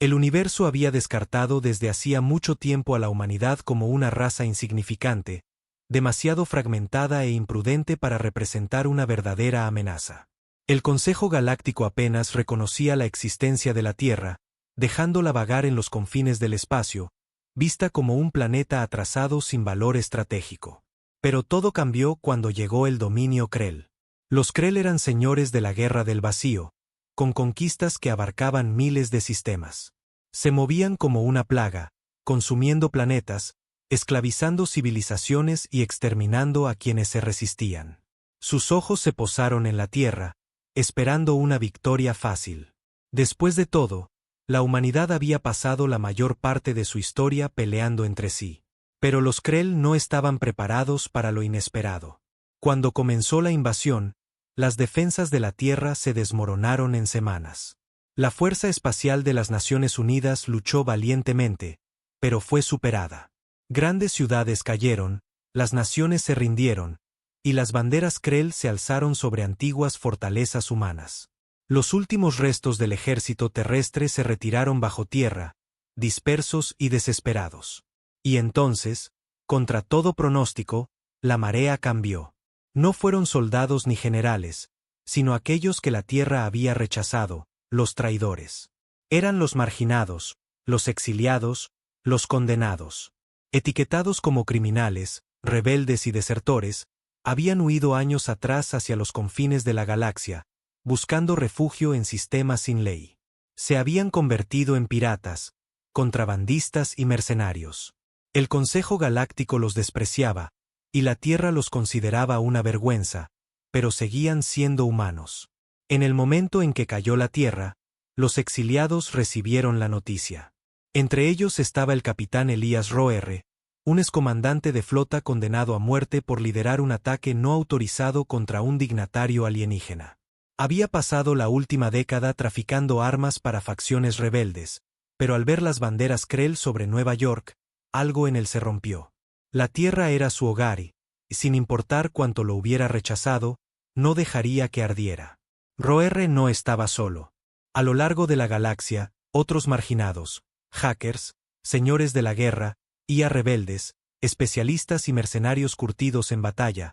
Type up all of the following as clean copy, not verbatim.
El universo había descartado desde hacía mucho tiempo a la humanidad como una raza insignificante, demasiado fragmentada e imprudente para representar una verdadera amenaza. El Consejo Galáctico apenas reconocía la existencia de la Tierra, dejándola vagar en los confines del espacio, vista como un planeta atrasado sin valor estratégico. Pero todo cambió cuando llegó el dominio Krell. Los Krell eran señores de la Guerra del Vacío, con conquistas que abarcaban miles de sistemas. Se movían como una plaga, consumiendo planetas, esclavizando civilizaciones y exterminando a quienes se resistían. Sus ojos se posaron en la Tierra, esperando una victoria fácil. Después de todo, la humanidad había pasado la mayor parte de su historia peleando entre sí. Pero los Krell no estaban preparados para lo inesperado. Cuando comenzó la invasión, las defensas de la Tierra se desmoronaron en semanas. La Fuerza Espacial de las Naciones Unidas luchó valientemente, pero fue superada. Grandes ciudades cayeron, las naciones se rindieron, y las banderas Krell se alzaron sobre antiguas fortalezas humanas. Los últimos restos del ejército terrestre se retiraron bajo tierra, dispersos y desesperados. Y entonces, contra todo pronóstico, la marea cambió. No fueron soldados ni generales, sino aquellos que la Tierra había rechazado, los traidores. Eran los marginados, los exiliados, los condenados. Etiquetados como criminales, rebeldes y desertores, habían huido años atrás hacia los confines de la galaxia, buscando refugio en sistemas sin ley. Se habían convertido en piratas, contrabandistas y mercenarios. El Consejo Galáctico los despreciaba, y la Tierra los consideraba una vergüenza, pero seguían siendo humanos. En el momento en que cayó la Tierra, los exiliados recibieron la noticia. Entre ellos estaba el capitán Elías Roerre, un excomandante de flota condenado a muerte por liderar un ataque no autorizado contra un dignatario alienígena. Había pasado la última década traficando armas para facciones rebeldes, pero al ver las banderas Krell sobre Nueva York, algo en él se rompió. La Tierra era su hogar y, sin importar cuánto lo hubiera rechazado, no dejaría que ardiera. Roerre no estaba solo. A lo largo de la galaxia, otros marginados, hackers, señores de la guerra, IA rebeldes, especialistas y mercenarios curtidos en batalla,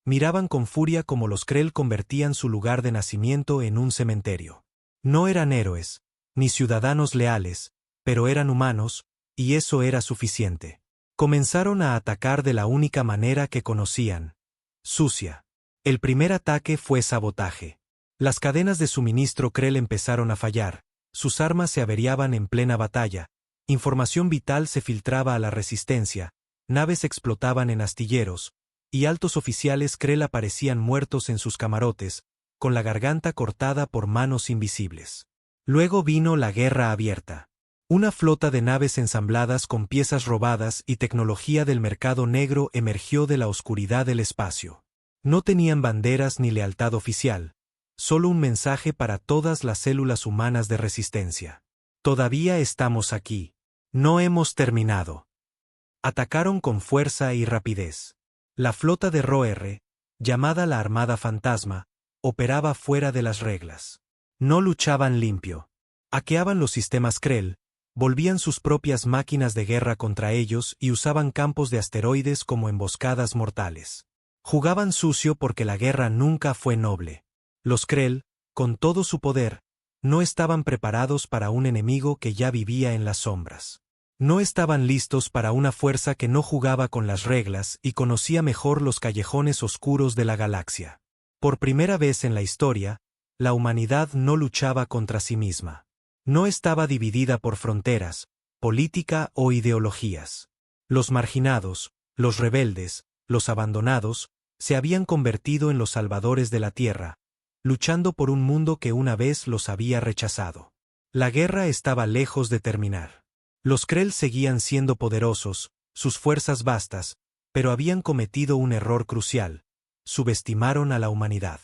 miraban con furia cómo los Krell convertían su lugar de nacimiento en un cementerio. No eran héroes, ni ciudadanos leales, pero eran humanos, y eso era suficiente. Comenzaron a atacar de la única manera que conocían: sucia. El primer ataque fue sabotaje. Las cadenas de suministro Krell empezaron a fallar, sus armas se averiaban en plena batalla, información vital se filtraba a la resistencia, naves explotaban en astilleros, y altos oficiales Krell aparecían muertos en sus camarotes, con la garganta cortada por manos invisibles. Luego vino la guerra abierta. Una flota de naves ensambladas con piezas robadas y tecnología del mercado negro emergió de la oscuridad del espacio. No tenían banderas ni lealtad oficial, solo un mensaje para todas las células humanas de resistencia. Todavía estamos aquí. No hemos terminado. Atacaron con fuerza y rapidez. La flota de Roerre, llamada la Armada Fantasma, operaba fuera de las reglas. No luchaban limpio. Hackeaban los sistemas Krell, volvían sus propias máquinas de guerra contra ellos y usaban campos de asteroides como emboscadas mortales. Jugaban sucio porque la guerra nunca fue noble. Los Krell, con todo su poder, no estaban preparados para un enemigo que ya vivía en las sombras. No estaban listos para una fuerza que no jugaba con las reglas y conocía mejor los callejones oscuros de la galaxia. Por primera vez en la historia, la humanidad no luchaba contra sí misma. No estaba dividida por fronteras, política o ideologías. Los marginados, los rebeldes, los abandonados, se habían convertido en los salvadores de la Tierra, luchando por un mundo que una vez los había rechazado. La guerra estaba lejos de terminar. Los Krell seguían siendo poderosos, sus fuerzas vastas, pero habían cometido un error crucial: subestimaron a la humanidad.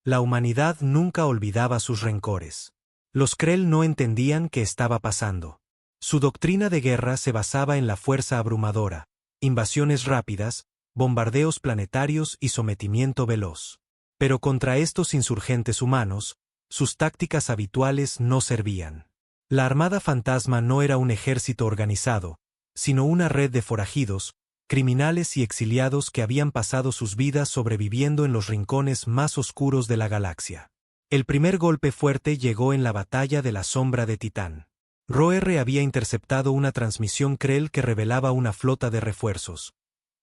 La humanidad nunca olvidaba sus rencores. Los Krell no entendían qué estaba pasando. Su doctrina de guerra se basaba en la fuerza abrumadora, invasiones rápidas, bombardeos planetarios y sometimiento veloz. Pero contra estos insurgentes humanos, sus tácticas habituales no servían. La Armada Fantasma no era un ejército organizado, sino una red de forajidos, criminales y exiliados que habían pasado sus vidas sobreviviendo en los rincones más oscuros de la galaxia. El primer golpe fuerte llegó en la batalla de la Sombra de Titán. Roer había interceptado una transmisión Krell que revelaba una flota de refuerzos.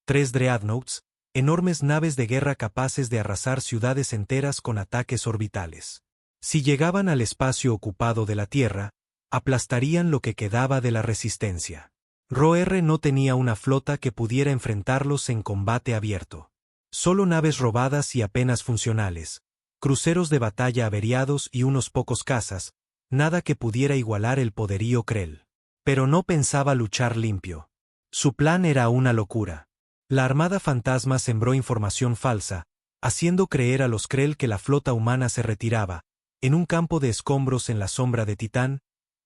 3 Dreadnoughts, enormes naves de guerra capaces de arrasar ciudades enteras con ataques orbitales. Si llegaban al espacio ocupado de la Tierra, aplastarían lo que quedaba de la resistencia. Roer no tenía una flota que pudiera enfrentarlos en combate abierto. Solo naves robadas y apenas funcionales, cruceros de batalla averiados y unos pocos cazas, nada que pudiera igualar el poderío Krell. Pero no pensaba luchar limpio. Su plan era una locura. La Armada Fantasma sembró información falsa, haciendo creer a los Krell que la flota humana se retiraba, en un campo de escombros en la Sombra de Titán,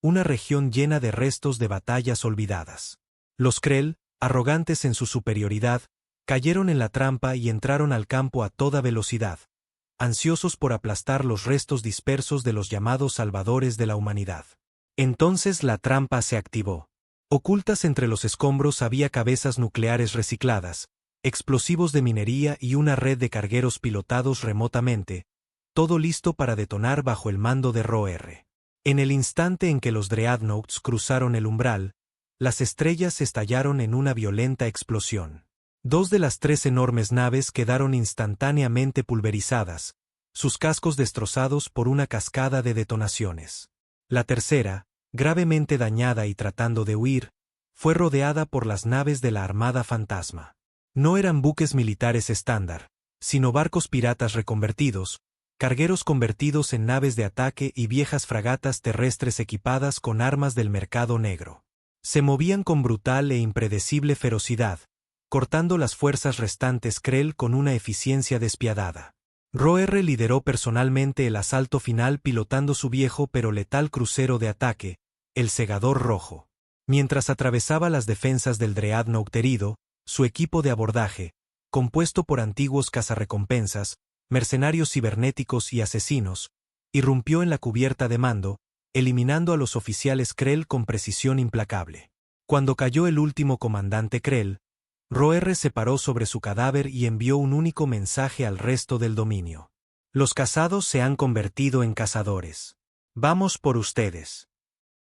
una región llena de restos de batallas olvidadas. Los Krell, arrogantes en su superioridad, cayeron en la trampa y entraron al campo a toda velocidad, ansiosos por aplastar los restos dispersos de los llamados salvadores de la humanidad. Entonces la trampa se activó. Ocultas entre los escombros había cabezas nucleares recicladas, explosivos de minería y una red de cargueros pilotados remotamente, todo listo para detonar bajo el mando de Roer. En el instante en que los Dreadnoughts cruzaron el umbral, las estrellas estallaron en una violenta explosión. 2 de las 3 enormes naves quedaron instantáneamente pulverizadas, sus cascos destrozados por una cascada de detonaciones. La tercera, gravemente dañada y tratando de huir, fue rodeada por las naves de la Armada Fantasma. No eran buques militares estándar, sino barcos piratas reconvertidos, cargueros convertidos en naves de ataque y viejas fragatas terrestres equipadas con armas del mercado negro. Se movían con brutal e impredecible ferocidad, cortando las fuerzas restantes Krell con una eficiencia despiadada. Roer lideró personalmente el asalto final pilotando su viejo pero letal crucero de ataque, el Segador Rojo. Mientras atravesaba las defensas del Dreadnought herido, su equipo de abordaje, compuesto por antiguos cazarrecompensas, mercenarios cibernéticos y asesinos, irrumpió en la cubierta de mando, eliminando a los oficiales Krell con precisión implacable. Cuando cayó el último comandante Krell, Roer se paró sobre su cadáver y envió un único mensaje al resto del dominio. Los cazados se han convertido en cazadores. Vamos por ustedes.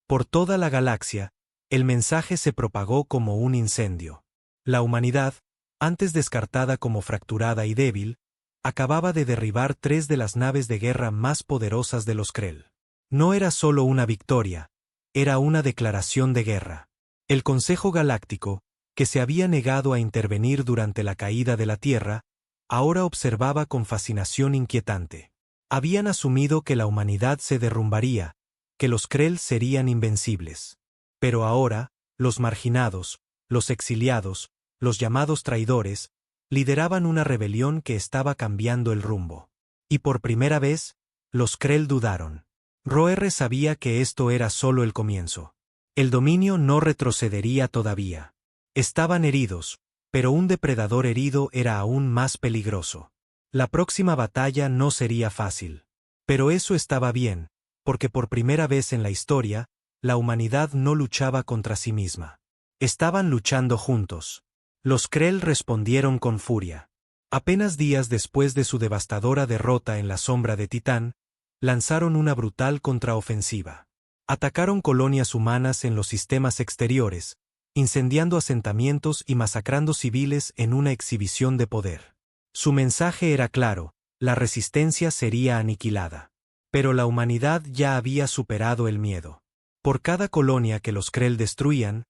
Por toda la galaxia, el mensaje se propagó como un incendio. La humanidad, antes descartada como fracturada y débil, acababa de derribar 3 de las naves de guerra más poderosas de los Krell. No era solo una victoria, era una declaración de guerra. El Consejo Galáctico, que se había negado a intervenir durante la caída de la Tierra, ahora observaba con fascinación inquietante. Habían asumido que la humanidad se derrumbaría, que los Krell serían invencibles. Pero ahora, los marginados, los exiliados, los llamados traidores, lideraban una rebelión que estaba cambiando el rumbo. Y por primera vez, los Krell dudaron. Roer sabía que esto era solo el comienzo. El dominio no retrocedería todavía. Estaban heridos, pero un depredador herido era aún más peligroso. La próxima batalla no sería fácil. Pero eso estaba bien, porque por primera vez en la historia, la humanidad no luchaba contra sí misma. Estaban luchando juntos. Los Krell respondieron con furia. Apenas días después de su devastadora derrota en la Sombra de Titán, lanzaron una brutal contraofensiva. Atacaron colonias humanas en los sistemas exteriores, incendiando asentamientos y masacrando civiles en una exhibición de poder. Su mensaje era claro, la resistencia sería aniquilada. Pero la humanidad ya había superado el miedo. Por cada colonia que los Krell destruían,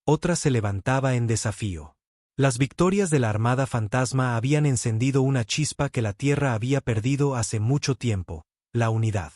otra se levantaba en desafío. Las victorias de la Armada Fantasma habían encendido una chispa que la Tierra había perdido hace mucho tiempo, la unidad.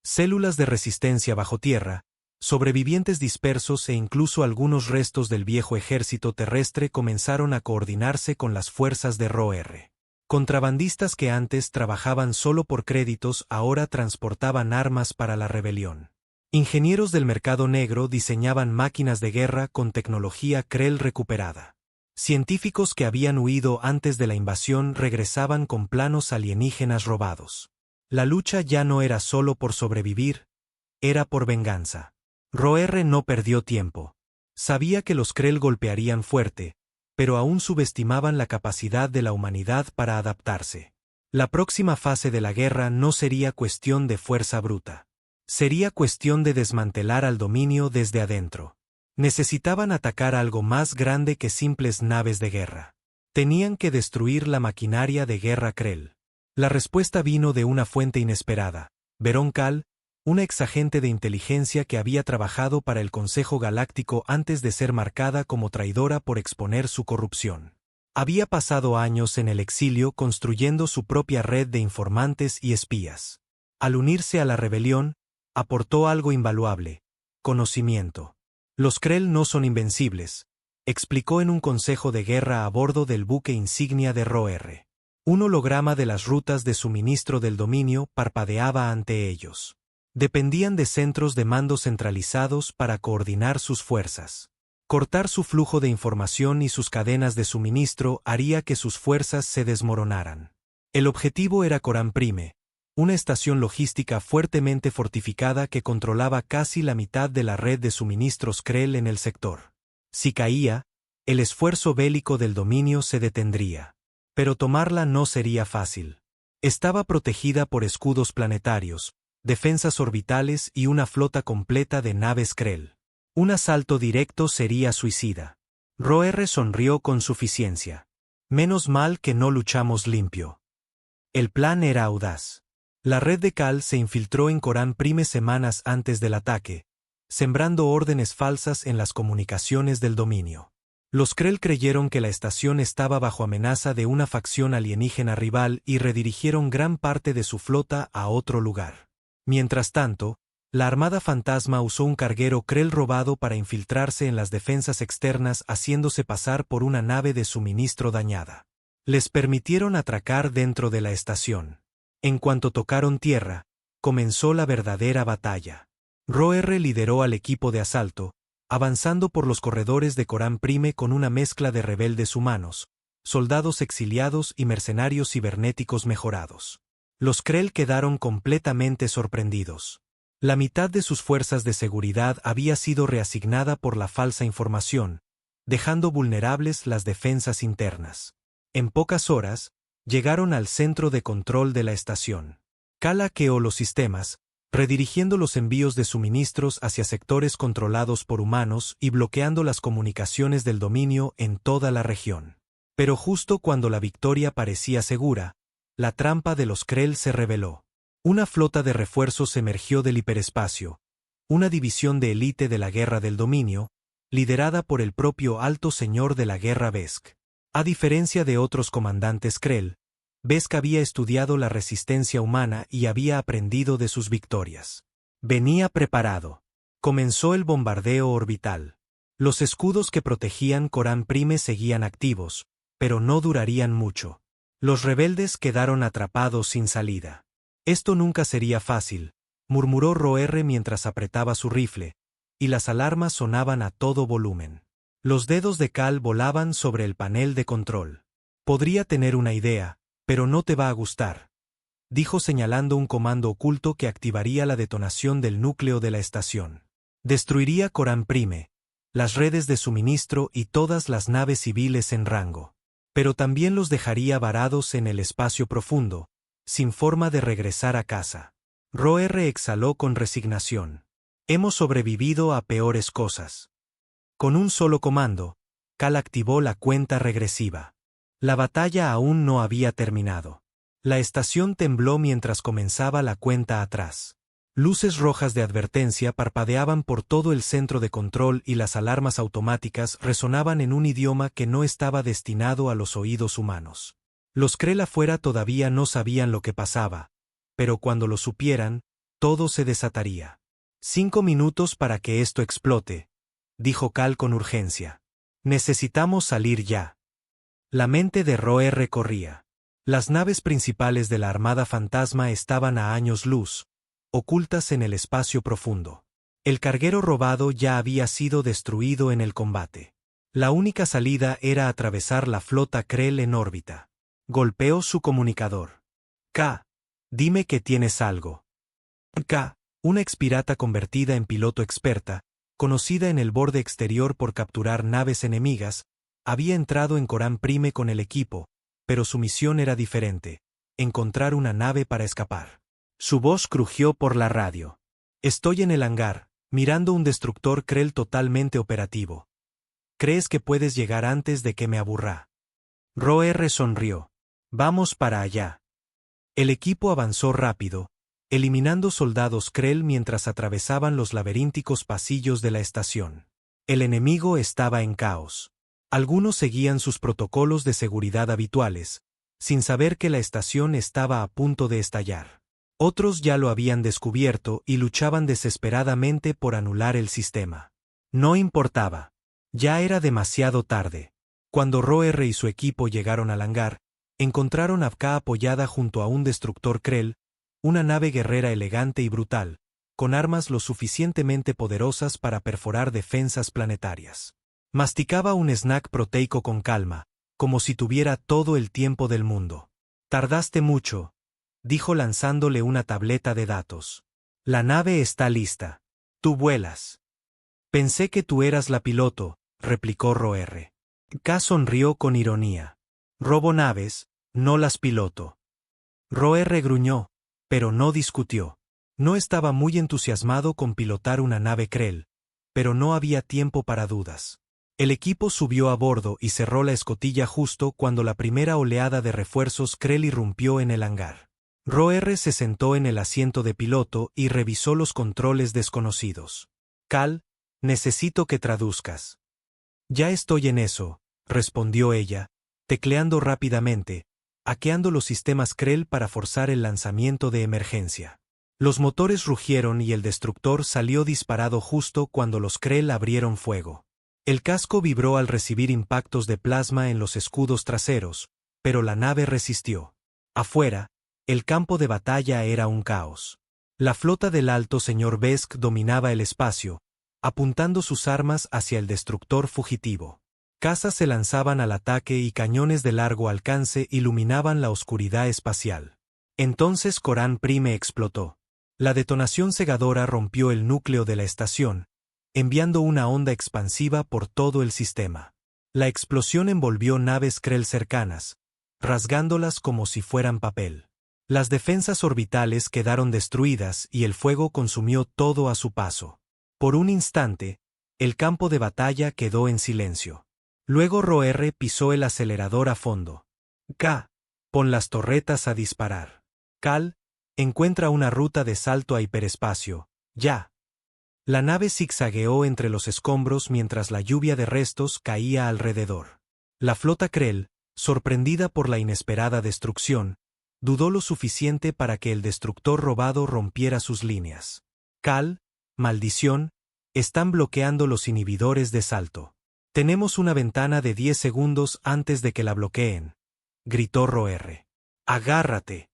Células de resistencia bajo tierra, sobrevivientes dispersos e incluso algunos restos del viejo ejército terrestre comenzaron a coordinarse con las fuerzas de Roer. Contrabandistas que antes trabajaban solo por créditos ahora transportaban armas para la rebelión. Ingenieros del mercado negro diseñaban máquinas de guerra con tecnología Krell recuperada. Científicos que habían huido antes de la invasión regresaban con planos alienígenas robados. La lucha ya no era solo por sobrevivir, era por venganza. Roer no perdió tiempo. Sabía que los Krell golpearían fuerte, pero aún subestimaban la capacidad de la humanidad para adaptarse. La próxima fase de la guerra no sería cuestión de fuerza bruta. Sería cuestión de desmantelar al dominio desde adentro. Necesitaban atacar algo más grande que simples naves de guerra. Tenían que destruir la maquinaria de guerra Krell. La respuesta vino de una fuente inesperada. Veron Kal, una exagente de inteligencia que había trabajado para el Consejo Galáctico antes de ser marcada como traidora por exponer su corrupción. Había pasado años en el exilio construyendo su propia red de informantes y espías. Al unirse a la rebelión, aportó algo invaluable: conocimiento. Los Krell no son invencibles, explicó en un consejo de guerra a bordo del buque insignia de Roer. Un holograma de las rutas de suministro del dominio parpadeaba ante ellos. Dependían de centros de mando centralizados para coordinar sus fuerzas. Cortar su flujo de información y sus cadenas de suministro haría que sus fuerzas se desmoronaran. El objetivo era Coram Prime, una estación logística fuertemente fortificada que controlaba casi la mitad de la red de suministros Krell en el sector. Si caía, el esfuerzo bélico del dominio se detendría. Pero tomarla no sería fácil. Estaba protegida por escudos planetarios, defensas orbitales y una flota completa de naves Krell. Un asalto directo sería suicida. Roer sonrió con suficiencia. Menos mal que no luchamos limpio. El plan era audaz. La red de Kal se infiltró en Coram Prime semanas antes del ataque, sembrando órdenes falsas en las comunicaciones del dominio. Los Krell creyeron que la estación estaba bajo amenaza de una facción alienígena rival y redirigieron gran parte de su flota a otro lugar. Mientras tanto, la Armada Fantasma usó un carguero Krell robado para infiltrarse en las defensas externas haciéndose pasar por una nave de suministro dañada. Les permitieron atracar dentro de la estación. En cuanto tocaron tierra, comenzó la verdadera batalla. Roer lideró al equipo de asalto, avanzando por los corredores de Coram Prime con una mezcla de rebeldes humanos, soldados exiliados y mercenarios cibernéticos mejorados. Los Krell quedaron completamente sorprendidos. La mitad de sus fuerzas de seguridad había sido reasignada por la falsa información, dejando vulnerables las defensas internas. En pocas horas, llegaron al centro de control de la estación. Kal hackeó los sistemas, redirigiendo los envíos de suministros hacia sectores controlados por humanos y bloqueando las comunicaciones del dominio en toda la región. Pero justo cuando la victoria parecía segura, la trampa de los Krell se reveló. Una flota de refuerzos emergió del hiperespacio, una división de élite de la Guerra del Dominio, liderada por el propio Alto Señor de la Guerra Beskh. A diferencia de otros comandantes Krell, Beskh había estudiado la resistencia humana y había aprendido de sus victorias. Venía preparado. Comenzó el bombardeo orbital. Los escudos que protegían Coram Prime seguían activos, pero no durarían mucho. Los rebeldes quedaron atrapados sin salida. Esto nunca sería fácil, murmuró Roer mientras apretaba su rifle, y las alarmas sonaban a todo volumen. Los dedos de Kal volaban sobre el panel de control. Podría tener una idea, pero no te va a gustar, dijo señalando un comando oculto que activaría la detonación del núcleo de la estación. Destruiría Coram Prime, las redes de suministro y todas las naves civiles en rango. Pero también los dejaría varados en el espacio profundo, sin forma de regresar a casa. Roer exhaló con resignación. Hemos sobrevivido a peores cosas. Con un solo comando, Kal activó la cuenta regresiva. La batalla aún no había terminado. La estación tembló mientras comenzaba la cuenta atrás. Luces rojas de advertencia parpadeaban por todo el centro de control y las alarmas automáticas resonaban en un idioma que no estaba destinado a los oídos humanos. Los Krell afuera todavía no sabían lo que pasaba, pero cuando lo supieran, todo se desataría. 5 minutos para que esto explote, dijo Kal con urgencia. Necesitamos salir ya. La mente de Roer recorría. Las naves principales de la Armada Fantasma estaban a años luz, ocultas en el espacio profundo. El carguero robado ya había sido destruido en el combate. La única salida era atravesar la flota Krell en órbita. Golpeó su comunicador. K. Dime que tienes algo. K. Una expirata convertida en piloto experta, conocida en el borde exterior por capturar naves enemigas, había entrado en Coran Prime con el equipo, pero su misión era diferente: encontrar una nave para escapar. Su voz crujió por la radio. Estoy en el hangar, mirando un destructor Krell totalmente operativo. ¿Crees que puedes llegar antes de que me aburra? Ro-R sonrió. Vamos para allá. El equipo avanzó rápido, eliminando soldados Krell mientras atravesaban los laberínticos pasillos de la estación. El enemigo estaba en caos. Algunos seguían sus protocolos de seguridad habituales, sin saber que la estación estaba a punto de estallar. Otros ya lo habían descubierto y luchaban desesperadamente por anular el sistema. No importaba. Ya era demasiado tarde. Cuando Ro-R y su equipo llegaron al hangar, encontraron a K apoyada junto a un destructor Krell, una nave guerrera elegante y brutal, con armas lo suficientemente poderosas para perforar defensas planetarias. Masticaba un snack proteico con calma, como si tuviera todo el tiempo del mundo. Tardaste mucho, dijo lanzándole una tableta de datos. La nave está lista. Tú vuelas. Pensé que tú eras la piloto, replicó Ro-R. K sonrió con ironía. Robo naves, no las piloto. Ro-R gruñó, pero no discutió. No estaba muy entusiasmado con pilotar una nave Krell, pero no había tiempo para dudas. El equipo subió a bordo y cerró la escotilla justo cuando la primera oleada de refuerzos Krell irrumpió en el hangar. Ro-R se sentó en el asiento de piloto y revisó los controles desconocidos. Cal, necesito que traduzcas. Ya estoy en eso, respondió ella, tecleando rápidamente, hackeando los sistemas Krell para forzar el lanzamiento de emergencia. Los motores rugieron y el destructor salió disparado justo cuando los Krell abrieron fuego. El casco vibró al recibir impactos de plasma en los escudos traseros, pero la nave resistió. Afuera, el campo de batalla era un caos. La flota del Alto Señor Besk dominaba el espacio, apuntando sus armas hacia el destructor fugitivo. Cazas se lanzaban al ataque y cañones de largo alcance iluminaban la oscuridad espacial. Entonces Coran Prime explotó. La detonación cegadora rompió el núcleo de la estación, enviando una onda expansiva por todo el sistema. La explosión envolvió naves Krell cercanas, rasgándolas como si fueran papel. Las defensas orbitales quedaron destruidas y el fuego consumió todo a su paso. Por un instante, el campo de batalla quedó en silencio. Luego Ro-R pisó el acelerador a fondo. K, pon las torretas a disparar. Cal, encuentra una ruta de salto a hiperespacio, ya. La nave zigzagueó entre los escombros mientras la lluvia de restos caía alrededor. La flota Krell, sorprendida por la inesperada destrucción, dudó lo suficiente para que el destructor robado rompiera sus líneas. Cal, maldición, están bloqueando los inhibidores de salto. Tenemos una ventana de 10 segundos antes de que la bloqueen, gritó Ro-R. Agárrate.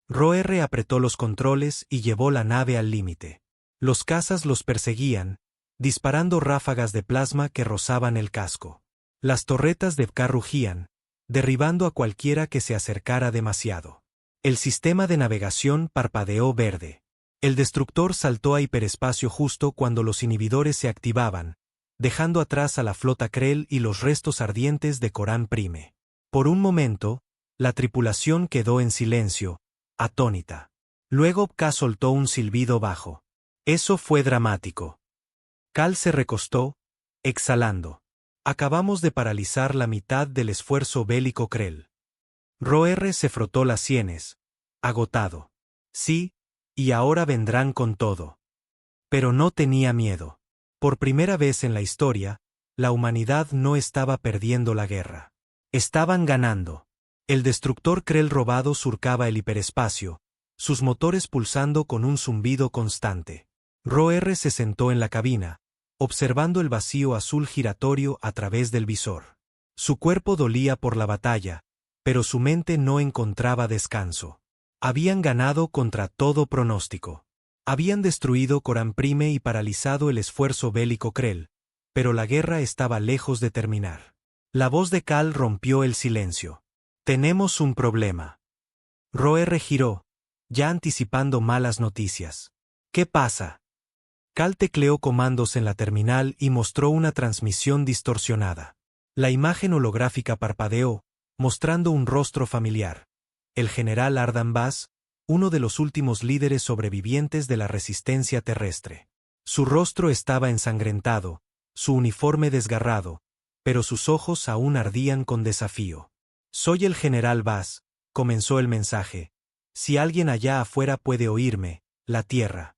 Ro-R apretó los controles y llevó la nave al límite. Los cazas los perseguían, disparando ráfagas de plasma que rozaban el casco. Las torretas de K rugían, derribando a cualquiera que se acercara demasiado. El sistema de navegación parpadeó verde. El destructor saltó a hiperespacio justo cuando los inhibidores se activaban, dejando atrás a la flota Krell y los restos ardientes de Coran Prime. Por un momento, la tripulación quedó en silencio, atónita. Luego K soltó un silbido bajo. Eso fue dramático. Cal se recostó, exhalando. Acabamos de paralizar la mitad del esfuerzo bélico Krell. Ro-R se frotó las sienes, agotado. Sí, y ahora vendrán con todo. Pero no tenía miedo. Por primera vez en la historia, la humanidad no estaba perdiendo la guerra. Estaban ganando. El destructor Krell robado surcaba el hiperespacio, sus motores pulsando con un zumbido constante. Ro-R se sentó en la cabina, observando el vacío azul giratorio a través del visor. Su cuerpo dolía por la batalla, pero su mente no encontraba descanso. Habían ganado contra todo pronóstico. Habían destruido Coran Prime y paralizado el esfuerzo bélico Krell, pero la guerra estaba lejos de terminar. La voz de Cal rompió el silencio. Tenemos un problema. Ro-R giró, ya anticipando malas noticias. ¿Qué pasa? Cal tecleó comandos en la terminal y mostró una transmisión distorsionada. La imagen holográfica parpadeó, mostrando un rostro familiar. El general Ardan Vaz, uno de los últimos líderes sobrevivientes de la resistencia terrestre. Su rostro estaba ensangrentado, su uniforme desgarrado, pero sus ojos aún ardían con desafío. «Soy el general Vaz», comenzó el mensaje. «Si alguien allá afuera puede oírme, la Tierra».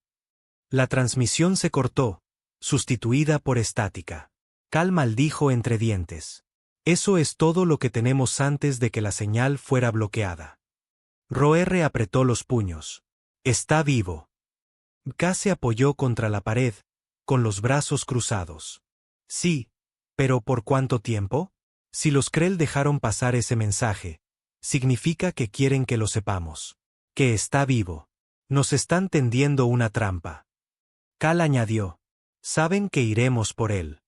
La transmisión se cortó, sustituida por estática. Cal maldijo entre dientes. Eso es todo lo que tenemos antes de que la señal fuera bloqueada. Roer apretó los puños. Está vivo. K se apoyó contra la pared, con los brazos cruzados. Sí, pero ¿por cuánto tiempo? Si los Krell dejaron pasar ese mensaje, significa que quieren que lo sepamos. Que está vivo. Nos están tendiendo una trampa. Cal añadió. Saben que iremos por él.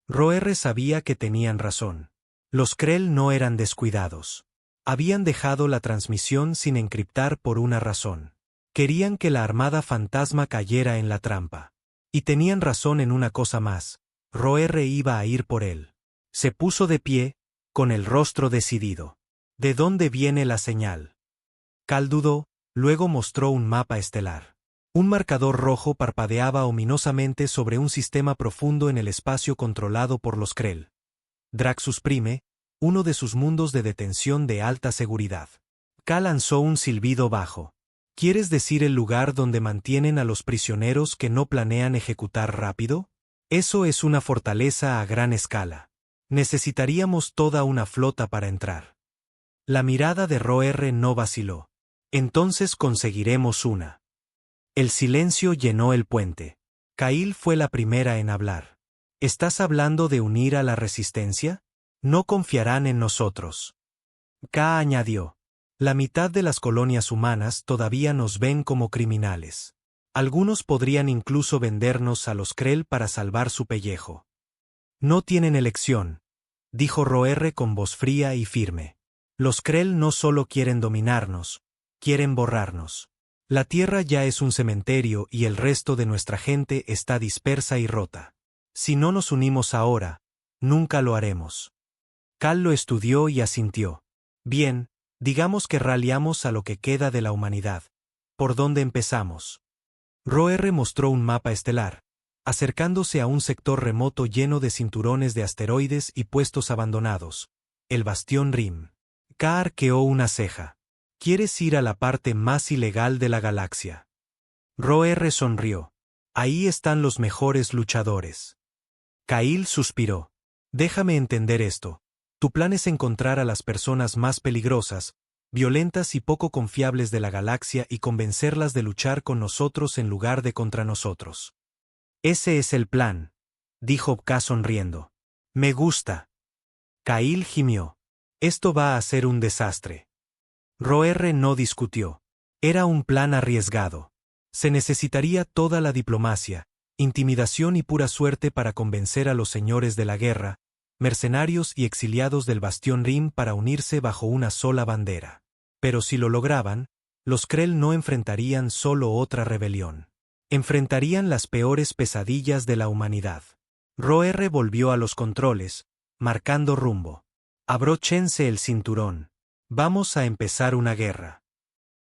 Roer sabía que tenían razón. Los Krell no eran descuidados. Habían dejado la transmisión sin encriptar por una razón. Querían que la armada fantasma cayera en la trampa. Y tenían razón en una cosa más. Roer iba a ir por él. Se puso de pie, con el rostro decidido. ¿De dónde viene la señal? Cal dudó, luego mostró un mapa estelar. Un marcador rojo parpadeaba ominosamente sobre un sistema profundo en el espacio controlado por los Krell. Draxus Prime, uno de sus mundos de detención de alta seguridad. Cal lanzó un silbido bajo. ¿Quieres decir el lugar donde mantienen a los prisioneros que no planean ejecutar rápido? Eso es una fortaleza a gran escala. Necesitaríamos toda una flota para entrar. La mirada de Roer no vaciló. Entonces conseguiremos una. El silencio llenó el puente. Kail fue la primera en hablar. ¿Estás hablando de unir a la resistencia? No confiarán en nosotros. K añadió. La mitad de las colonias humanas todavía nos ven como criminales. Algunos podrían incluso vendernos a los Krell para salvar su pellejo. No tienen elección, dijo Roer con voz fría y firme. Los Krell no solo quieren dominarnos, quieren borrarnos. La Tierra ya es un cementerio y el resto de nuestra gente está dispersa y rota. Si no nos unimos ahora, nunca lo haremos. Cal lo estudió y asintió. Bien, digamos que raliamos a lo que queda de la humanidad. ¿Por dónde empezamos? Roer mostró un mapa estelar, acercándose a un sector remoto lleno de cinturones de asteroides y puestos abandonados. El Bastión Rim. K arqueó una ceja. ¿Quieres ir a la parte más ilegal de la galaxia? Roer sonrió. Ahí están los mejores luchadores. Kail suspiró. Déjame entender esto. Tu plan es encontrar a las personas más peligrosas, violentas y poco confiables de la galaxia y convencerlas de luchar con nosotros en lugar de contra nosotros. Ese es el plan, dijo K sonriendo. Me gusta. Kail gimió. Esto va a ser un desastre. Roer no discutió. Era un plan arriesgado. Se necesitaría toda la diplomacia, intimidación y pura suerte para convencer a los señores de la guerra, mercenarios y exiliados del Bastión Rim para unirse bajo una sola bandera. Pero si lo lograban, los Krell no enfrentarían solo otra rebelión. Enfrentarían las peores pesadillas de la humanidad. Roer volvió a los controles, marcando rumbo. Abróchense el cinturón. Vamos a empezar una guerra.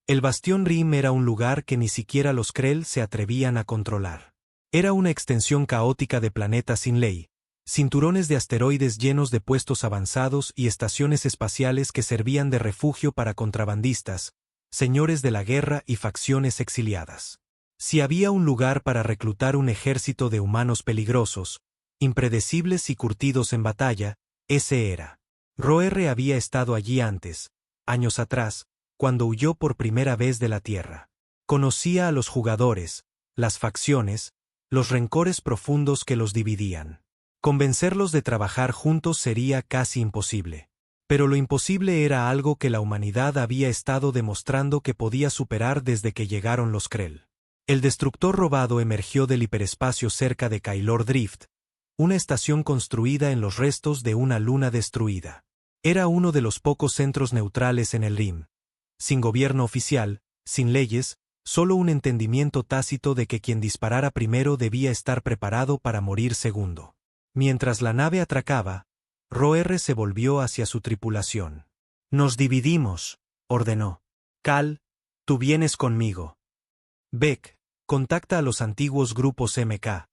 El Bastión Rim era un lugar que ni siquiera los Krell se atrevían a controlar. Era una extensión caótica de planetas sin ley, cinturones de asteroides llenos de puestos avanzados y estaciones espaciales que servían de refugio para contrabandistas, señores de la guerra y facciones exiliadas. Si había un lugar para reclutar un ejército de humanos peligrosos, impredecibles y curtidos en batalla, ese era. Roer había estado allí antes, años atrás, cuando huyó por primera vez de la Tierra. Conocía a los jugadores, las facciones, los rencores profundos que los dividían. Convencerlos de trabajar juntos sería casi imposible. Pero lo imposible era algo que la humanidad había estado demostrando que podía superar desde que llegaron los Krell. El destructor robado emergió del hiperespacio cerca de Kailor Drift, una estación construida en los restos de una luna destruida. Era uno de los pocos centros neutrales en el Rim. Sin gobierno oficial, sin leyes, solo un entendimiento tácito de que quien disparara primero debía estar preparado para morir segundo. Mientras la nave atracaba, Ro-R se volvió hacia su tripulación. «Nos dividimos», ordenó. «Cal, tú vienes conmigo. Beck, contacta a los antiguos grupos MK.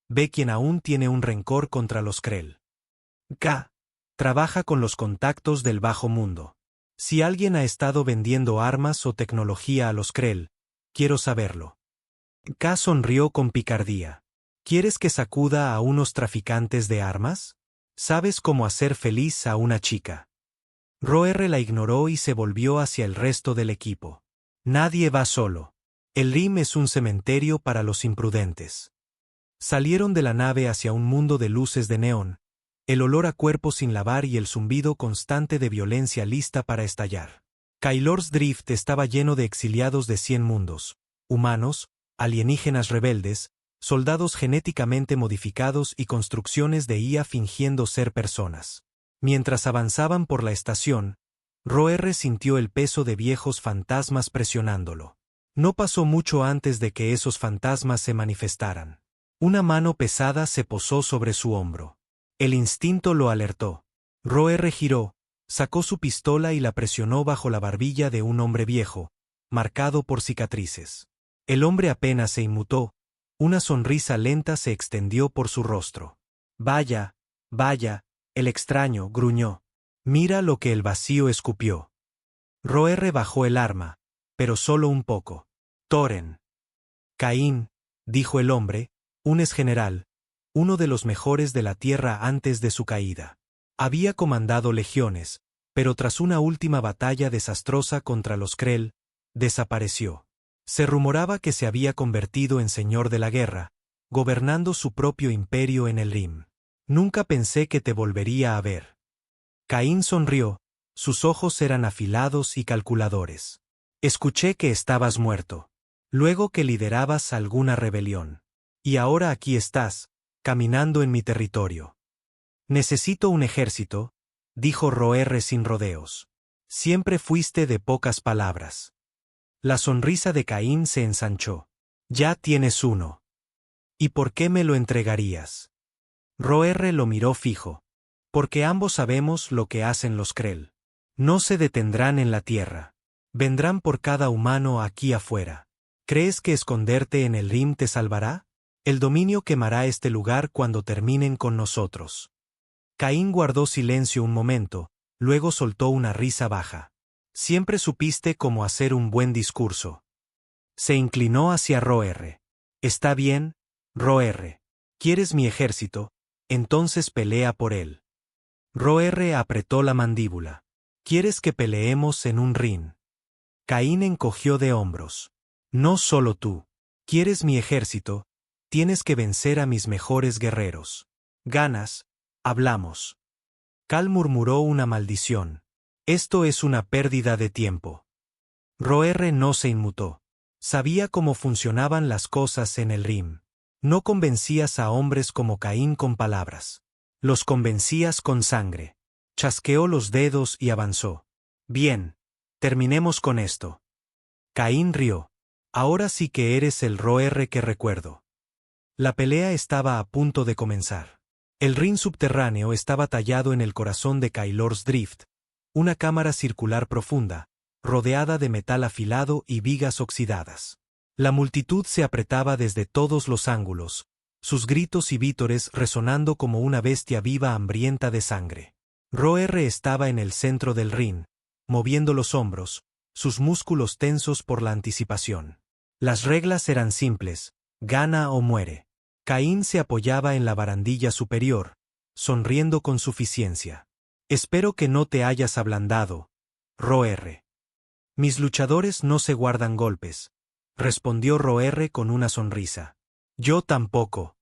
Ve quien aún tiene un rencor contra los Krell. K. Trabaja con los contactos del bajo mundo. Si alguien ha estado vendiendo armas o tecnología a los Krell, quiero saberlo». K sonrió con picardía. «¿Quieres que sacuda a unos traficantes de armas? ¿Sabes cómo hacer feliz a una chica?» Ro-R la ignoró y se volvió hacia el resto del equipo. «Nadie va solo. El RIM es un cementerio para los imprudentes». Salieron de la nave hacia un mundo de luces de neón, el olor a cuerpo sin lavar y el zumbido constante de violencia lista para estallar. Kailor's Drift estaba lleno de exiliados de 100 mundos, humanos, alienígenas rebeldes, soldados genéticamente modificados y construcciones de IA fingiendo ser personas. Mientras avanzaban por la estación, Ro-R sintió el peso de viejos fantasmas presionándolo. No pasó mucho antes de que esos fantasmas se manifestaran. Una mano pesada se posó sobre su hombro. El instinto lo alertó. Ro-R giró, sacó su pistola y la presionó bajo la barbilla de un hombre viejo, marcado por cicatrices. El hombre apenas se inmutó, una sonrisa lenta se extendió por su rostro. «Vaya, vaya», el extraño gruñó. «Mira lo que el vacío escupió». Ro-R bajó el arma, pero solo un poco. «Toren». «Caín», dijo el hombre, un exgeneral, uno de los mejores de la Tierra antes de su caída. Había comandado legiones, pero tras una última batalla desastrosa contra los Krell, desapareció. Se rumoraba que se había convertido en señor de la guerra, gobernando su propio imperio en el RIM. «Nunca pensé que te volvería a ver». Caín sonrió, sus ojos eran afilados y calculadores. «Escuché que estabas muerto. Luego que liderabas alguna rebelión. Y ahora aquí estás, caminando en mi territorio». «Necesito un ejército», dijo Ro-R sin rodeos. «Siempre fuiste de pocas palabras». La sonrisa de Caín se ensanchó. «Ya tienes uno. ¿Y por qué me lo entregarías?» Ro-R lo miró fijo. «Porque ambos sabemos lo que hacen los Krell. No se detendrán en la tierra. Vendrán por cada humano aquí afuera. ¿Crees que esconderte en el RIM te salvará? El dominio quemará este lugar cuando terminen con nosotros». Caín guardó silencio un momento, luego soltó una risa baja. «Siempre supiste cómo hacer un buen discurso». Se inclinó hacia Ro-R. «Está bien, Ro-R. ¿Quieres mi ejército? Entonces pelea por él». Ro-R apretó la mandíbula. «¿Quieres que peleemos en un ring?» Caín encogió de hombros. «No solo tú. ¿Quieres mi ejército? Tienes que vencer a mis mejores guerreros. Ganas, hablamos». Cal murmuró una maldición. «Esto es una pérdida de tiempo». Ro-R no se inmutó. Sabía cómo funcionaban las cosas en el RIM. No convencías a hombres como Caín con palabras. Los convencías con sangre. Chasqueó los dedos y avanzó. «Bien, terminemos con esto». Caín rió. «Ahora sí que eres el Ro-R que recuerdo». La pelea estaba a punto de comenzar. El ring subterráneo estaba tallado en el corazón de Kailor's Drift, una cámara circular profunda, rodeada de metal afilado y vigas oxidadas. La multitud se apretaba desde todos los ángulos, sus gritos y vítores resonando como una bestia viva hambrienta de sangre. Ro-R estaba en el centro del ring, moviendo los hombros, sus músculos tensos por la anticipación. Las reglas eran simples: gana o muere. Caín se apoyaba en la barandilla superior, sonriendo con suficiencia. «Espero que no te hayas ablandado, Ro-R». «Mis luchadores no se guardan golpes», respondió Ro-R con una sonrisa. «Yo tampoco».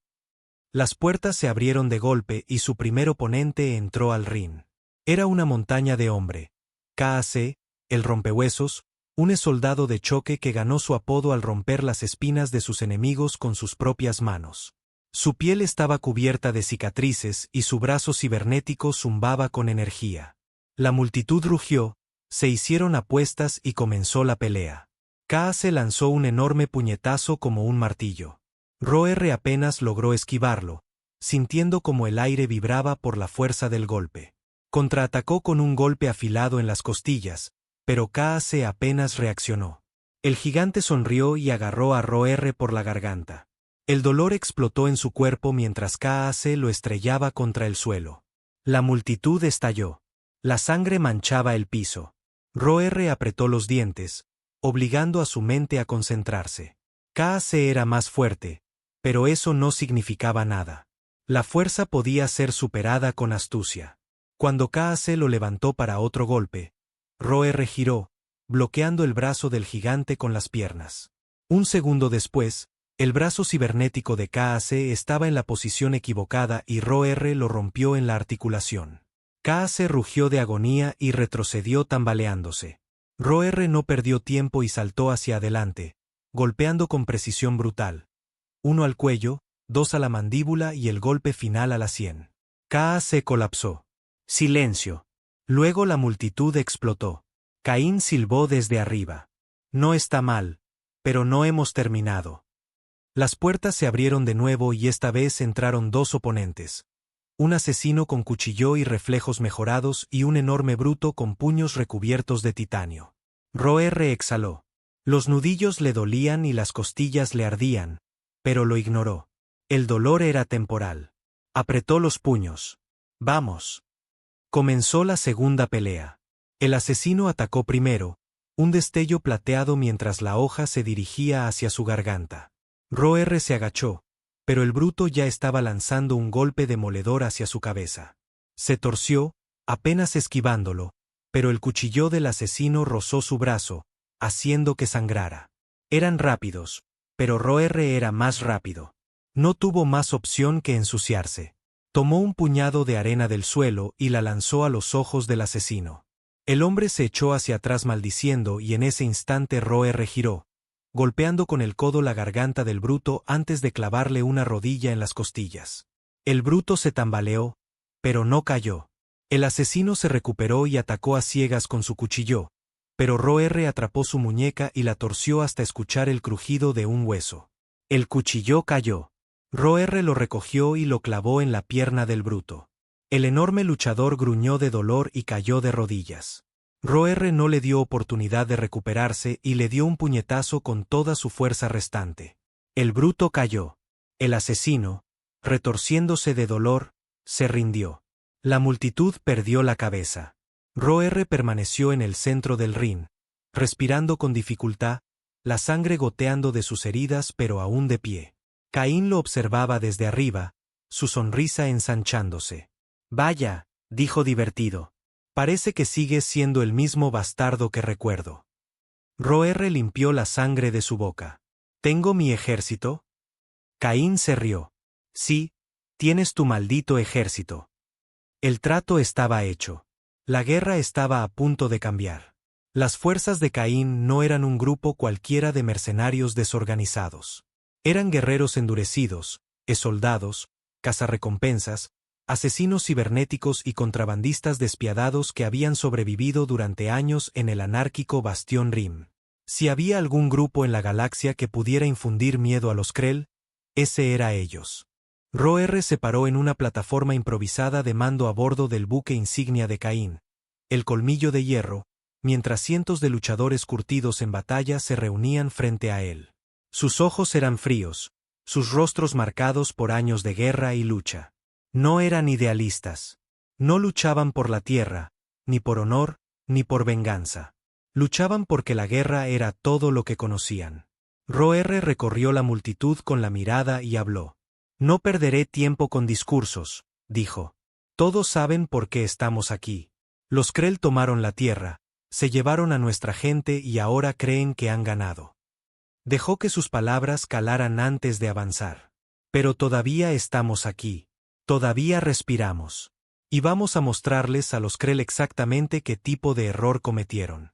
Las puertas se abrieron de golpe y su primer oponente entró al ring. Era una montaña de hombre. K.A.C., el rompehuesos, un soldado de choque que ganó su apodo al romper las espinas de sus enemigos con sus propias manos. Su piel estaba cubierta de cicatrices y su brazo cibernético zumbaba con energía. La multitud rugió, se hicieron apuestas y comenzó la pelea. K.A.C. lanzó un enorme puñetazo como un martillo. Ro-R apenas logró esquivarlo, sintiendo como el aire vibraba por la fuerza del golpe. Contraatacó con un golpe afilado en las costillas, pero K.A.C. apenas reaccionó. El gigante sonrió y agarró a Ro-R por la garganta. El dolor explotó en su cuerpo mientras K.A.C. lo estrellaba contra el suelo. La multitud estalló. La sangre manchaba el piso. Ro-R apretó los dientes, obligando a su mente a concentrarse. K.A.C. era más fuerte, pero eso no significaba nada. La fuerza podía ser superada con astucia. Cuando K.A.C. lo levantó para otro golpe, Ro-R giró, bloqueando el brazo del gigante con las piernas. Un segundo después, el brazo cibernético de K.A.C. estaba en la posición equivocada y Ro-R lo rompió en la articulación. K.A.C. rugió de agonía y retrocedió tambaleándose. Ro-R no perdió tiempo y saltó hacia adelante, golpeando con precisión brutal. 1 al cuello, 2 a la mandíbula y el golpe final a la sien. K.A.C. colapsó. Silencio. Luego la multitud explotó. Caín silbó desde arriba. No está mal, pero no hemos terminado. Las puertas se abrieron de nuevo y esta vez entraron 2 oponentes. Un asesino con cuchillo y reflejos mejorados y un enorme bruto con puños recubiertos de titanio. Ro-R exhaló. Los nudillos le dolían y las costillas le ardían, pero lo ignoró. El dolor era temporal. Apretó los puños. Vamos. Comenzó la segunda pelea. El asesino atacó primero, un destello plateado mientras la hoja se dirigía hacia su garganta. Ro-R se agachó, pero el bruto ya estaba lanzando un golpe demoledor hacia su cabeza. Se torció, apenas esquivándolo, pero el cuchillo del asesino rozó su brazo, haciendo que sangrara. Eran rápidos, pero Ro-R era más rápido. No tuvo más opción que ensuciarse. Tomó un puñado de arena del suelo y la lanzó a los ojos del asesino. El hombre se echó hacia atrás maldiciendo y en ese instante Ro-R giró, golpeando con el codo la garganta del bruto antes de clavarle una rodilla en las costillas. El bruto se tambaleó, pero no cayó. El asesino se recuperó y atacó a ciegas con su cuchillo, pero Ro-R atrapó su muñeca y la torció hasta escuchar el crujido de un hueso. El cuchillo cayó. Ro-R lo recogió y lo clavó en la pierna del bruto. El enorme luchador gruñó de dolor y cayó de rodillas. Ro-R no le dio oportunidad de recuperarse y le dio un puñetazo con toda su fuerza restante. El bruto cayó. El asesino, retorciéndose de dolor, se rindió. La multitud perdió la cabeza. Ro-R permaneció en el centro del ring, respirando con dificultad, la sangre goteando de sus heridas pero aún de pie. Caín lo observaba desde arriba, su sonrisa ensanchándose. «Vaya», dijo divertido. «Parece que sigues siendo el mismo bastardo que recuerdo». Ro-R limpió la sangre de su boca. «¿Tengo mi ejército?» Caín se rió. «Sí, tienes tu maldito ejército». El trato estaba hecho. La guerra estaba a punto de cambiar. Las fuerzas de Caín no eran un grupo cualquiera de mercenarios desorganizados. Eran guerreros endurecidos, soldados, cazarrecompensas, asesinos cibernéticos y contrabandistas despiadados que habían sobrevivido durante años en el anárquico Bastión Rim. Si había algún grupo en la galaxia que pudiera infundir miedo a los Krell, ese era ellos. Ro-R se paró en una plataforma improvisada de mando a bordo del buque insignia de Caín, el Colmillo de Hierro, mientras cientos de luchadores curtidos en batalla se reunían frente a él. Sus ojos eran fríos, sus rostros marcados por años de guerra y lucha. No eran idealistas. No luchaban por la tierra, ni por honor, ni por venganza. Luchaban porque la guerra era todo lo que conocían. Ro-R recorrió la multitud con la mirada y habló. «No perderé tiempo con discursos», dijo. «Todos saben por qué estamos aquí. Los Krell tomaron la tierra, se llevaron a nuestra gente y ahora creen que han ganado». Dejó que sus palabras calaran antes de avanzar. «Pero todavía estamos aquí. Todavía respiramos. Y vamos a mostrarles a los Krell exactamente qué tipo de error cometieron».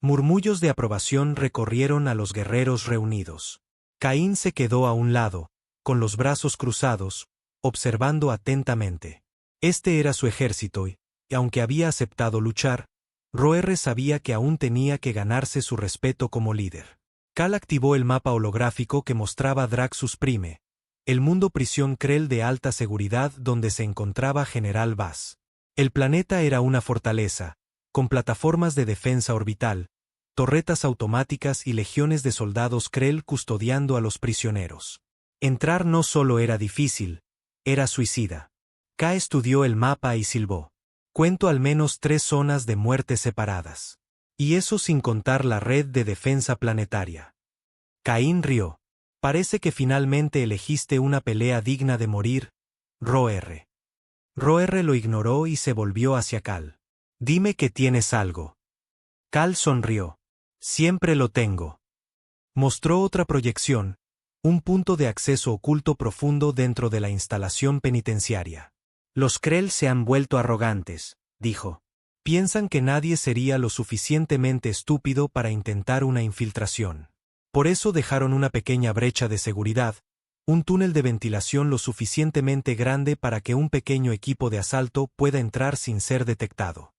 Murmullos de aprobación recorrieron a los guerreros reunidos. Caín se quedó a un lado, con los brazos cruzados, observando atentamente. Este era su ejército y, aunque había aceptado luchar, Roer sabía que aún tenía que ganarse su respeto como líder. Cal activó el mapa holográfico que mostraba Draxus Prime, el mundo prisión Krell de alta seguridad donde se encontraba General Vaz. El planeta era una fortaleza, con plataformas de defensa orbital, torretas automáticas y legiones de soldados Krell custodiando a los prisioneros. Entrar no solo era difícil, era suicida. K estudió el mapa y silbó. Cuento al menos 3 zonas de muerte separadas. Y eso sin contar la red de defensa planetaria. Caín rió. Parece que finalmente elegiste una pelea digna de morir, Roer. Roer lo ignoró y se volvió hacia Cal. Dime que tienes algo. Cal sonrió. Siempre lo tengo. Mostró otra proyección, un punto de acceso oculto profundo dentro de la instalación penitenciaria. Los Krell se han vuelto arrogantes, dijo. Piensan que nadie sería lo suficientemente estúpido para intentar una infiltración. Por eso dejaron una pequeña brecha de seguridad, un túnel de ventilación lo suficientemente grande para que un pequeño equipo de asalto pueda entrar sin ser detectado.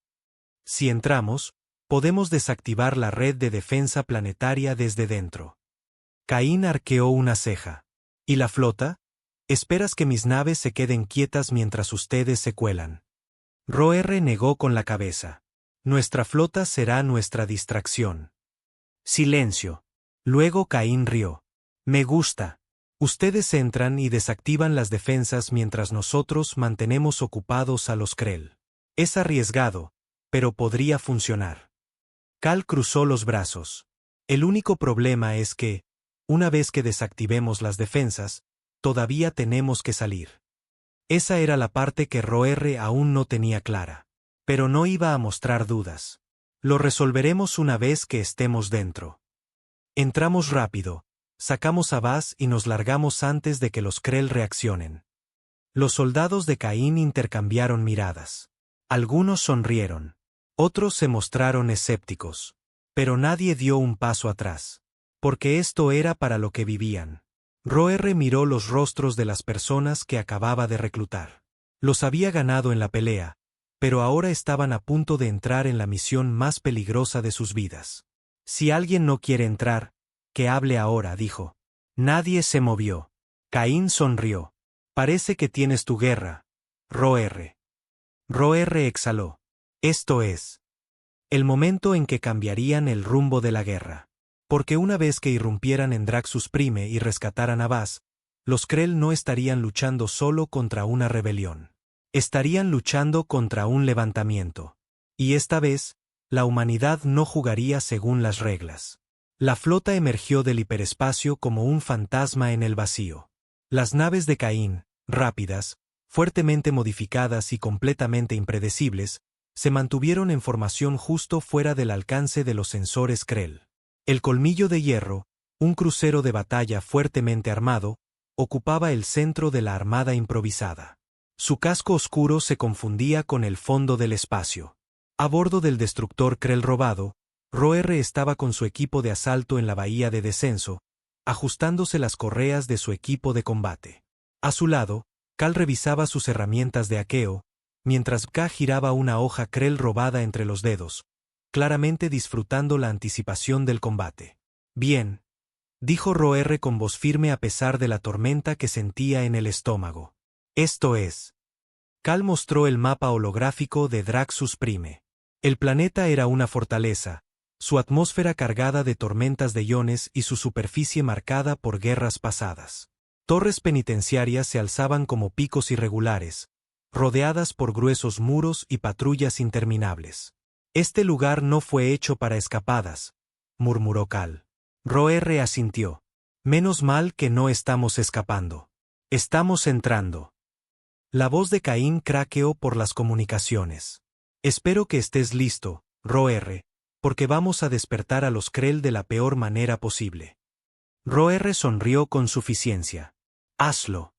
Si entramos, podemos desactivar la red de defensa planetaria desde dentro. Caín arqueó una ceja. ¿Y la flota? ¿Esperas que mis naves se queden quietas mientras ustedes se cuelan? Roer negó con la cabeza. Nuestra flota será nuestra distracción. Silencio. Luego Caín rió. Me gusta. Ustedes entran y desactivan las defensas mientras nosotros mantenemos ocupados a los Krell. Es arriesgado, pero podría funcionar. Cal cruzó los brazos. El único problema es que, una vez que desactivemos las defensas, todavía tenemos que salir. Esa era la parte que Roer aún no tenía clara. Pero no iba a mostrar dudas. Lo resolveremos una vez que estemos dentro. Entramos rápido, sacamos a Vaz y nos largamos antes de que los Krell reaccionen. Los soldados de Caín intercambiaron miradas. Algunos sonrieron. Otros se mostraron escépticos. Pero nadie dio un paso atrás. Porque esto era para lo que vivían. Roer miró los rostros de las personas que acababa de reclutar. Los había ganado en la pelea, pero ahora estaban a punto de entrar en la misión más peligrosa de sus vidas. Si alguien no quiere entrar, que hable ahora, dijo. Nadie se movió. Caín sonrió. Parece que tienes tu guerra, Roer. Roer exhaló. Esto es el momento en que cambiarían el rumbo de la guerra. Porque una vez que irrumpieran en Draxus Prime y rescataran a Vaz, los Krell no estarían luchando solo contra una rebelión. Estarían luchando contra un levantamiento. Y esta vez, la humanidad no jugaría según las reglas. La flota emergió del hiperespacio como un fantasma en el vacío. Las naves de Caín, rápidas, fuertemente modificadas y completamente impredecibles, se mantuvieron en formación justo fuera del alcance de los sensores Krell. El Colmillo de Hierro, un crucero de batalla fuertemente armado, ocupaba el centro de la armada improvisada. Su casco oscuro se confundía con el fondo del espacio. A bordo del destructor Krell robado, Roer estaba con su equipo de asalto en la bahía de descenso, ajustándose las correas de su equipo de combate. A su lado, Cal revisaba sus herramientas de hackeo, mientras K giraba una hoja Krell robada entre los dedos, claramente disfrutando la anticipación del combate. Bien, dijo Roer con voz firme a pesar de la tormenta que sentía en el estómago. Esto es. Cal mostró el mapa holográfico de Draxus Prime. El planeta era una fortaleza, su atmósfera cargada de tormentas de iones y su superficie marcada por guerras pasadas. Torres penitenciarias se alzaban como picos irregulares, rodeadas por gruesos muros y patrullas interminables. Este lugar no fue hecho para escapadas, murmuró Cal. Roer asintió. Menos mal que no estamos escapando. Estamos entrando. La voz de Caín craqueó por las comunicaciones. Espero que estés listo, Roer, porque vamos a despertar a los Krell de la peor manera posible. Roer sonrió con suficiencia. Hazlo.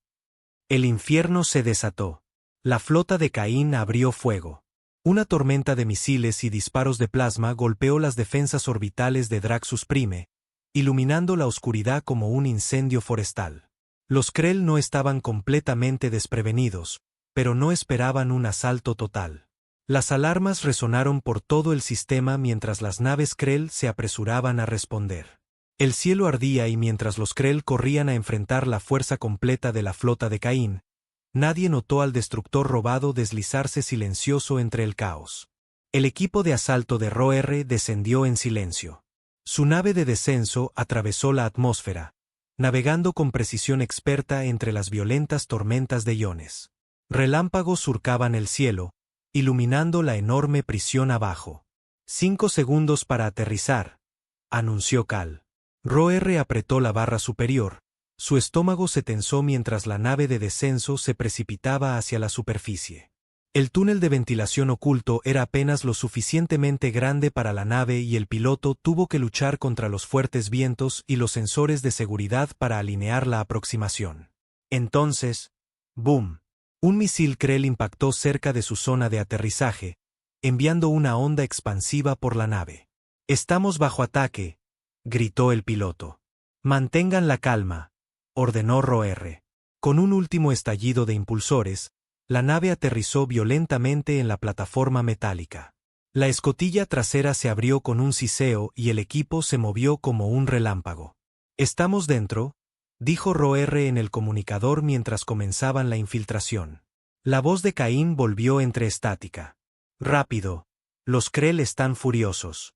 El infierno se desató. La flota de Caín abrió fuego. Una tormenta de misiles y disparos de plasma golpeó las defensas orbitales de Draxus Prime, iluminando la oscuridad como un incendio forestal. Los Krell no estaban completamente desprevenidos, pero no esperaban un asalto total. Las alarmas resonaron por todo el sistema mientras las naves Krell se apresuraban a responder. El cielo ardía y mientras los Krell corrían a enfrentar la fuerza completa de la flota de Caín, nadie notó al destructor robado deslizarse silencioso entre el caos. El equipo de asalto de Ro-R descendió en silencio. Su nave de descenso atravesó la atmósfera, navegando con precisión experta entre las violentas tormentas de iones. Relámpagos surcaban el cielo, iluminando la enorme prisión abajo. 5 segundos para aterrizar, anunció Cal. Ro-R apretó la barra superior. Su estómago se tensó mientras la nave de descenso se precipitaba hacia la superficie. El túnel de ventilación oculto era apenas lo suficientemente grande para la nave y el piloto tuvo que luchar contra los fuertes vientos y los sensores de seguridad para alinear la aproximación. Entonces, ¡boom! Un misil Krell impactó cerca de su zona de aterrizaje, enviando una onda expansiva por la nave. «Estamos bajo ataque», gritó el piloto. «Mantengan la calma», ordenó Ro-R. Con un último estallido de impulsores, la nave aterrizó violentamente en la plataforma metálica. La escotilla trasera se abrió con un siseo y el equipo se movió como un relámpago. «Estamos dentro», dijo Ro-R en el comunicador mientras comenzaban la infiltración. La voz de Caín volvió entre estática. «Rápido. Los Krell están furiosos».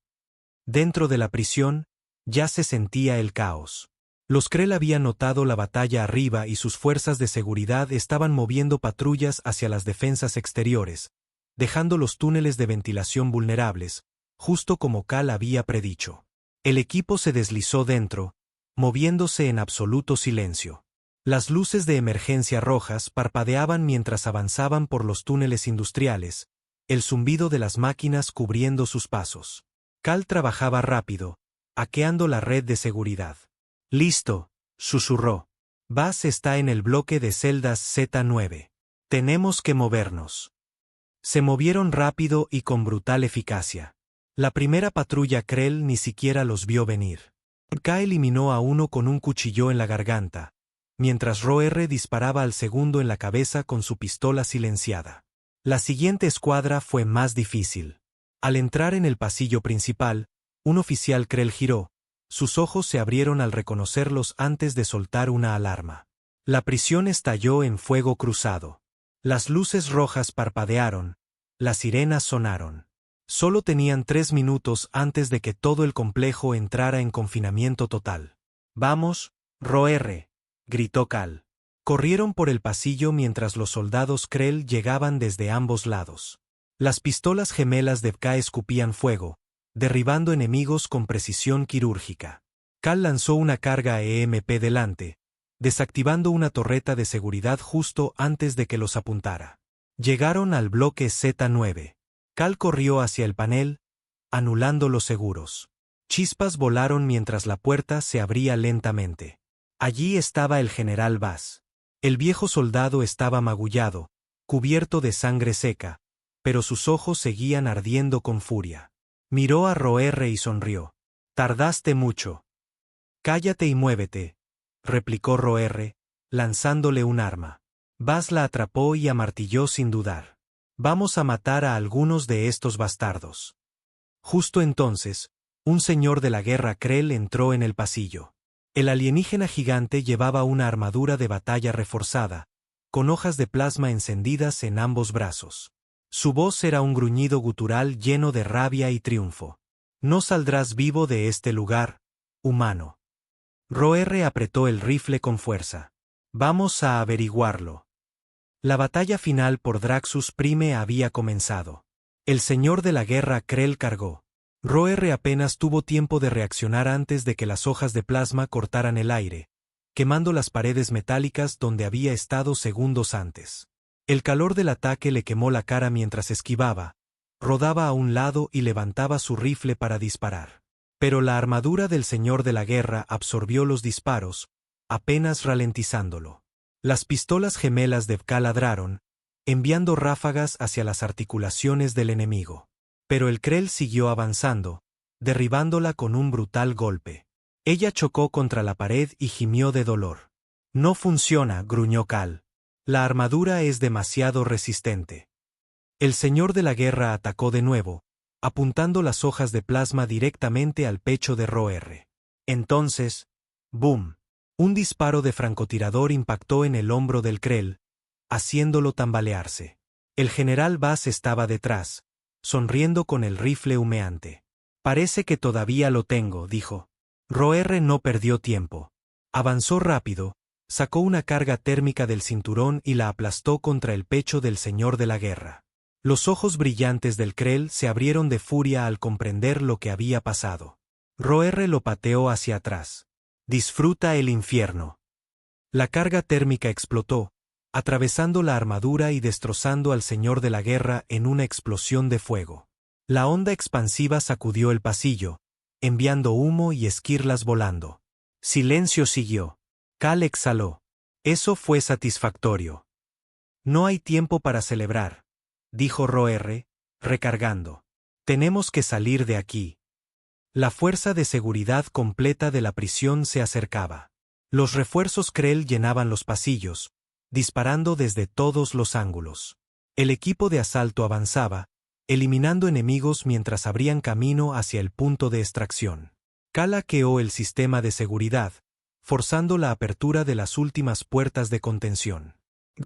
Dentro de la prisión, ya se sentía el caos. Los Krell habían notado la batalla arriba y sus fuerzas de seguridad estaban moviendo patrullas hacia las defensas exteriores, dejando los túneles de ventilación vulnerables, justo como Cal había predicho. El equipo se deslizó dentro, moviéndose en absoluto silencio. Las luces de emergencia rojas parpadeaban mientras avanzaban por los túneles industriales, el zumbido de las máquinas cubriendo sus pasos. Cal trabajaba rápido, hackeando la red de seguridad. «Listo», susurró. «Buzz está en el bloque de celdas Z9. Tenemos que movernos». Se movieron rápido y con brutal eficacia. La primera patrulla Krell ni siquiera los vio venir. K eliminó a uno con un cuchillo en la garganta, mientras Ro-R disparaba al segundo en la cabeza con su pistola silenciada. La siguiente escuadra fue más difícil. Al entrar en el pasillo principal, un oficial Krell giró. Sus ojos se abrieron al reconocerlos antes de soltar una alarma. La prisión estalló en fuego cruzado. Las luces rojas parpadearon, las sirenas sonaron. Solo tenían 3 minutos antes de que todo el complejo entrara en confinamiento total. «Vamos, Ro-R», gritó Cal. Corrieron por el pasillo mientras los soldados Krell llegaban desde ambos lados. Las pistolas gemelas de K escupían fuego, derribando enemigos con precisión quirúrgica. Cal lanzó una carga EMP delante, desactivando una torreta de seguridad justo antes de que los apuntara. Llegaron al bloque Z9. Cal corrió hacia el panel, anulando los seguros. Chispas volaron mientras la puerta se abría lentamente. Allí estaba el general Buzz. El viejo soldado estaba magullado, cubierto de sangre seca, pero sus ojos seguían ardiendo con furia. Miró a Ro-R y sonrió. «Tardaste mucho». «Cállate y muévete», replicó Ro-R, lanzándole un arma. Buzz la atrapó y amartilló sin dudar. «Vamos a matar a algunos de estos bastardos». Justo entonces, un señor de la guerra Krell entró en el pasillo. El alienígena gigante llevaba una armadura de batalla reforzada, con hojas de plasma encendidas en ambos brazos. Su voz era un gruñido gutural lleno de rabia y triunfo. «No saldrás vivo de este lugar, humano». Ro-R apretó el rifle con fuerza. «Vamos a averiguarlo». La batalla final por Draxus Prime había comenzado. El señor de la guerra Krell cargó. Ro-R apenas tuvo tiempo de reaccionar antes de que las hojas de plasma cortaran el aire, quemando las paredes metálicas donde había estado segundos antes. El calor del ataque le quemó la cara mientras esquivaba, rodaba a un lado y levantaba su rifle para disparar. Pero la armadura del señor de la guerra absorbió los disparos, apenas ralentizándolo. Las pistolas gemelas de K ladraron, enviando ráfagas hacia las articulaciones del enemigo. Pero el Krell siguió avanzando, derribándola con un brutal golpe. Ella chocó contra la pared y gimió de dolor. «No funciona», gruñó Cal. «La armadura es demasiado resistente». El señor de la guerra atacó de nuevo, apuntando las hojas de plasma directamente al pecho de Roer. Entonces, ¡boom! Un disparo de francotirador impactó en el hombro del Krell, haciéndolo tambalearse. El general Bass estaba detrás, sonriendo con el rifle humeante. Parece que todavía lo tengo, dijo. Roer no perdió tiempo. Avanzó rápido, sacó una carga térmica del cinturón y la aplastó contra el pecho del señor de la guerra. Los ojos brillantes del Krell se abrieron de furia al comprender lo que había pasado. Roer lo pateó hacia atrás. Disfruta el infierno. La carga térmica explotó, atravesando la armadura y destrozando al señor de la guerra en una explosión de fuego. La onda expansiva sacudió el pasillo, enviando humo y esquirlas volando. Silencio siguió. Cal exhaló. Eso fue satisfactorio. No hay tiempo para celebrar, dijo Roer, recargando. Tenemos que salir de aquí. La fuerza de seguridad completa de la prisión se acercaba. Los refuerzos Krell llenaban los pasillos, disparando desde todos los ángulos. El equipo de asalto avanzaba, eliminando enemigos mientras abrían camino hacia el punto de extracción. Cal hackeó el sistema de seguridad, forzando la apertura de las últimas puertas de contención.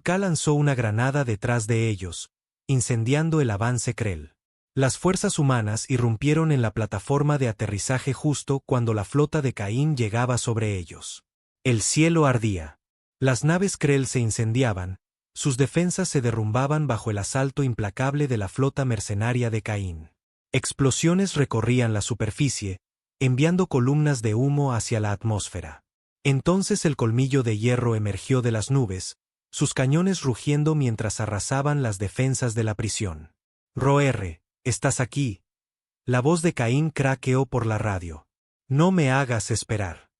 Cal lanzó una granada detrás de ellos, incendiando el avance Krell. Las fuerzas humanas irrumpieron en la plataforma de aterrizaje justo cuando la flota de Caín llegaba sobre ellos. El cielo ardía. Las naves Krell se incendiaban, sus defensas se derrumbaban bajo el asalto implacable de la flota mercenaria de Caín. Explosiones recorrían la superficie, enviando columnas de humo hacia la atmósfera. Entonces el colmillo de hierro emergió de las nubes, sus cañones rugiendo mientras arrasaban las defensas de la prisión. Roer, ¿estás aquí? La voz de Caín craqueó por la radio. No me hagas esperar.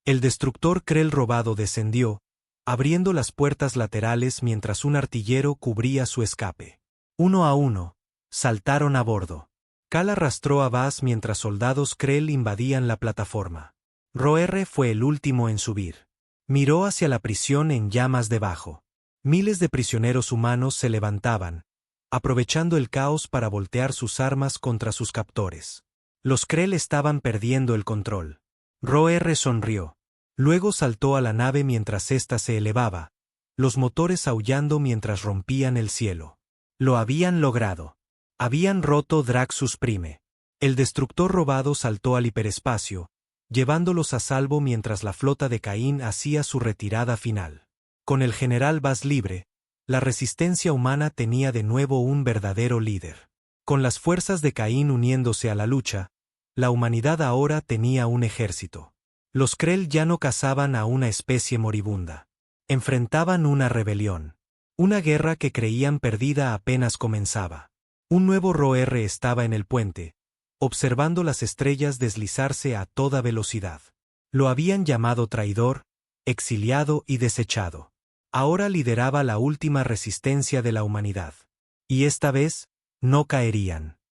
El destructor Krell robado descendió, abriendo las puertas laterales mientras un artillero cubría su escape. Uno a uno, saltaron a bordo. Cal arrastró a Bass mientras soldados Krell invadían la plataforma. Roer fue el último en subir. Miró hacia la prisión en llamas debajo. Miles de prisioneros humanos se levantaban, aprovechando el caos para voltear sus armas contra sus captores. Los Krell estaban perdiendo el control. Roer sonrió. Luego saltó a la nave mientras ésta se elevaba, los motores aullando mientras rompían el cielo. Lo habían logrado. Habían roto Draxus Prime. El destructor robado saltó al hiperespacio, llevándolos a salvo mientras la flota de Caín hacía su retirada final. Con el general Bass libre, la resistencia humana tenía de nuevo un verdadero líder. Con las fuerzas de Caín uniéndose a la lucha, la humanidad ahora tenía un ejército. Los Krell ya no cazaban a una especie moribunda. Enfrentaban una rebelión. Una guerra que creían perdida apenas comenzaba. Un nuevo Roer estaba en el puente, observando las estrellas deslizarse a toda velocidad. Lo habían llamado traidor, exiliado y desechado. Ahora lideraba la última resistencia de la humanidad. Y esta vez, no caerían.